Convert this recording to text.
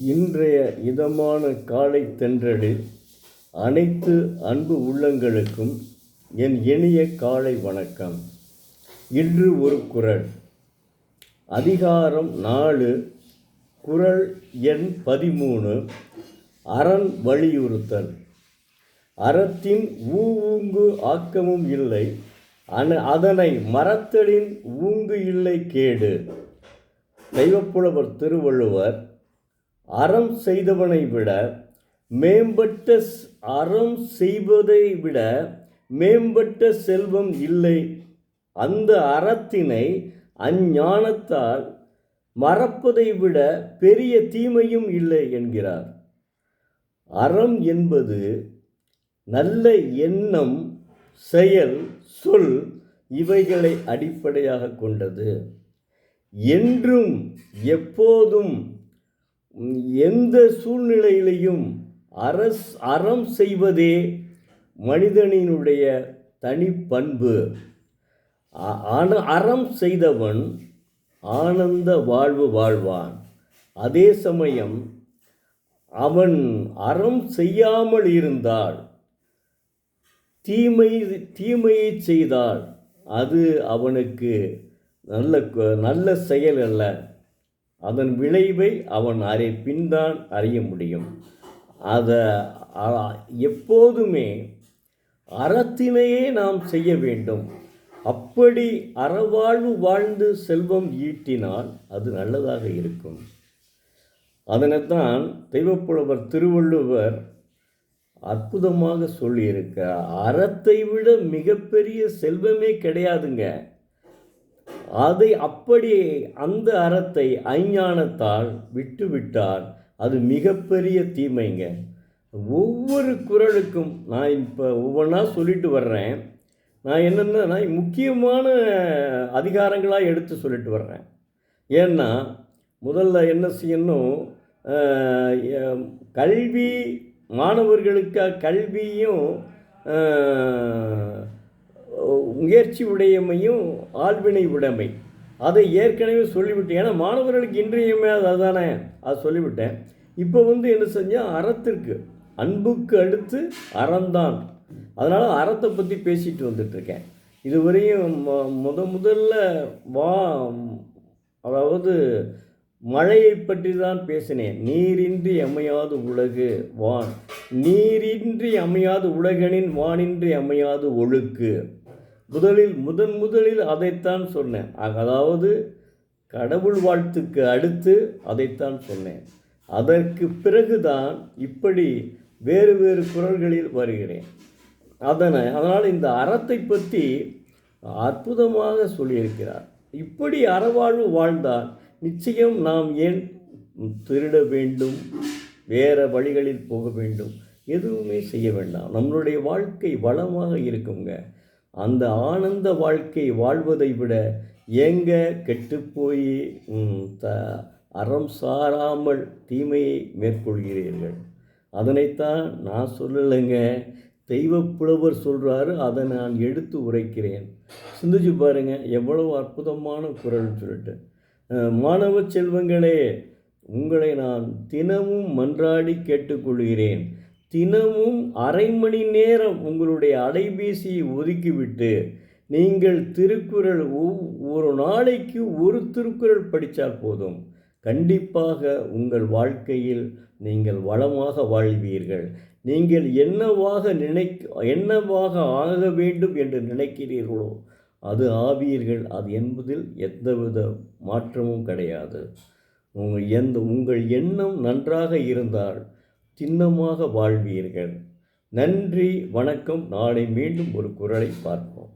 இன்றைய இதமான காலை தென்றலில் அனைத்து அன்பு உள்ளங்களுக்கும் என் இனிய காலை வணக்கம். இன்று ஒரு குறள். அதிகாரம் 4, குறள் எண் 13. அரண் வலியுறுத்தல். அறத்தின் ஊங்கு ஆக்கமும் இல்லை, அதனை மறத்தலின் ஊங்கு இல்லை கேடு. தெய்வப்புலவர் திருவள்ளுவர், அறம் செய்தவனை விட மேம்பட்ட அறம் செய்வதை விட மேம்பட்ட செல்வம் இல்லை, அந்த அறத்தினை அஞ்ஞானத்தால் மறப்பதை விட பெரிய தீமையும் இல்லை என்கிறார். அறம் என்பது நல்ல எண்ணம், செயல், சொல் இவைகளை அடிப்படையாக கொண்டது. என்றும் எப்போதும் எந்த சூழ்நிலையிலையும் அறம் செய்வதே மனிதனினுடைய தனிப்பண்பு. அறம் செய்தவன் ஆனந்த வாழ்வு வாழ்வான். அதே சமயம் அவன் அறம் செய்யாமல் இருந்தால், தீமையை செய்தால் அது அவனுக்கு நல்ல செயல் அல்ல. அதன் விளைவை அவன் பின்தான் அறிய முடியும். எப்போதுமே அறத்தினையே நாம் செய்ய வேண்டும். அப்படி அறவாழ்வு வாழ்ந்து செல்வம் ஈட்டினால் அது நல்லதாக இருக்கும். அதனைத்தான் தெய்வப்புலவர் திருவள்ளுவர் அற்புதமாக சொல்லியிருக்கிறார். அறத்தை விட மிகப்பெரிய செல்வமே கிடையாதுங்க. அதை அப்படி அந்த அறத்தை அஞ்ஞானத்தால் விட்டுவிட்டால் அது மிகப்பெரிய தீமைங்க. ஒவ்வொரு குறளுக்கும் நான் இப்போ ஒவ்வொன்றா சொல்லிட்டு வர்றேன். நான் என்னென்னா முக்கியமான அதிகாரங்களாக எடுத்து சொல்லிட்டு வர்றேன். ஏன்னா முதல்ல என்ன செய்யணும், கல்வி மாணவர்களுக்காக கல்வியும் முயற்சி உடையமையும் ஆள்வினை உடைமை, அதை ஏற்கனவே சொல்லிவிட்டேன். ஏன்னா மாணவர்களுக்கு இன்றியமையாத அதுதானே, அது சொல்லிவிட்டேன். இப்போ என்ன செஞ்சால், அறத்திற்கு அன்புக்கு அடுத்து அறம்தான். அதனால் அறத்தை பற்றி பேசிட்டு வந்துட்டுருக்கேன். இதுவரையும் முதல்ல அதாவது மழையை பற்றி தான் பேசினேன். நீரின்றி அமையாது உலகு வான், நீரின்றி அமையாது உலகனின் வானின்றி அமையாது ஒழுக்கு. முதலில் அதைத்தான் சொன்னேன். அதாவது கடவுள் வாழ்த்துக்கு அடுத்து அதைத்தான் சொன்னேன். அதற்கு பிறகுதான் இப்படி வேறு வேறு குறள்களில் வருகிறேன். அதனால் இந்த அறத்தை பற்றி அற்புதமாக சொல்லியிருக்கிறார். இப்படி அறவாழ்வு வாழ்ந்தால் நிச்சயம் நாம் ஏன் திருட வேண்டும், வேறு வழிகளில் போக வேண்டும், எதுவுமே செய்ய வேண்டாம். நம்மளுடைய வாழ்க்கை வளமாக இருக்குங்க. அந்த ஆனந்த வாழ்க்கை வாழ்வதை விட எங்க கெட்டுப்போய் அறம் சாராமல் தீமையை மேற்கொள்கிறீர்கள். அதனைத்தான் நான் சொல்லலைங்க, தெய்வப்புலவர் சொல்கிறாரு. அதை நான் எடுத்து உரைக்கிறேன். சிந்திச்சு பாருங்கள், எவ்வளவு அற்புதமான குறள் சொல்லிட்டு. மாணவ செல்வங்களே, உங்களை நான் தினமும் மன்றாடி கேட்டுக்கொள்கிறேன். தினமும் அரை மணி நேரம் உங்களுடைய அலைபேசியை ஒதுக்கிவிட்டு நீங்கள் திருக்குறள் ஒரு நாளைக்கு ஒரு திருக்குறள் படித்தால் போதும். கண்டிப்பாக உங்கள் வாழ்க்கையில் நீங்கள் வளமாக வாழ்வீர்கள். நீங்கள் என்னவாக ஆக வேண்டும் என்று நினைக்கிறீர்களோ அது ஆவீர்கள். அது என்பதில் எந்தவித மாற்றமும் கிடையாது. உங்கள் எண்ணம் நன்றாக இருந்தால் திண்ணமாக வாழ்வீர்கள். நன்றி, வணக்கம். நாளை மீண்டும் ஒரு குறளை பார்ப்போம்.